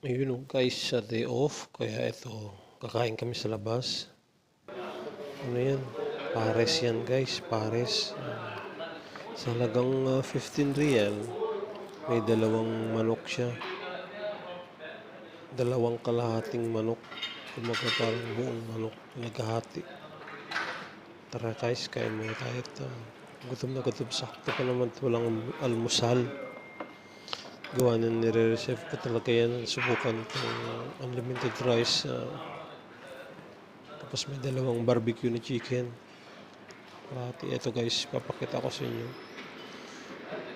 Ayun oh, guys, sa day off, kaya ito, kakain kami sa labas. Ano yan? Pares yan guys, pares. Sa halagang 15 real, may dalawang manok siya. Dalawang kalahating manok. Kumaga parang buong manok, naghahati. Tara guys, kain muna tayo ito. Gutom na gutom, sakto pa naman ito, walang almusal. Gawa na nire-reserve ko talaga yan. Subukan itong unlimited rice. Tapos may dalawang barbecue na chicken. Pati ito guys, papakita ko sa inyo.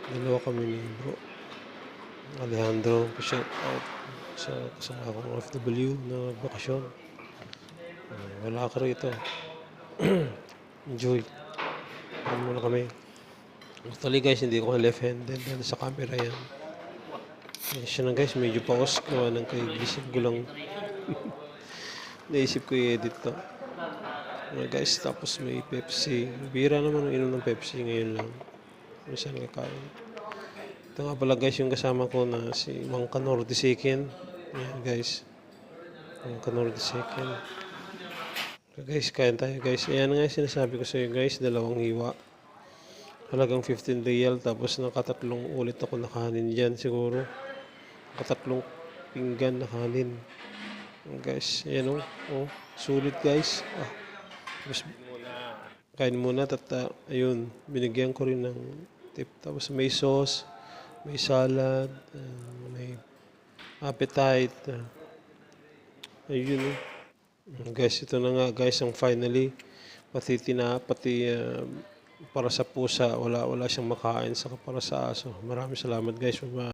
Dalawa kami ni bro Alejandro, shout out sa kasama akong OFW na bakasyon. Wala ka rito. Enjoy. Ano muna kami. Actually guys, hindi ko left-handed dahil sa camera yan. Siya na guys, medyo pause ko ng kaigisip ko lang. Naisip ko i-edit to. Guys, tapos may Pepsi. Bira naman ang inom ng Pepsi ngayon lang. Minsan kakain. Ito nga pala guys, yung kasama ko na si Mang Kanor Disikin. Ayan guys. Mang Kanor Disikin. So guys, kain tayo guys. Ayan nga sinasabi ko sa iyo guys, dalawang hiwa. Halagang 15 real. Tapos nakatatlong ulit ako na kanin dyan siguro. Nakatatlong pinggan na kanin. Guys, ayan o. Oh, sulit guys. Tapos, kain muna at ayun, binigyan ko rin ng tip. Tapos may sauce, may salad, may appetite. Ayun o. Guys, ito na nga guys, ang finally, pati para sa pusa, wala siyang makain, saka para sa aso. Maraming salamat guys.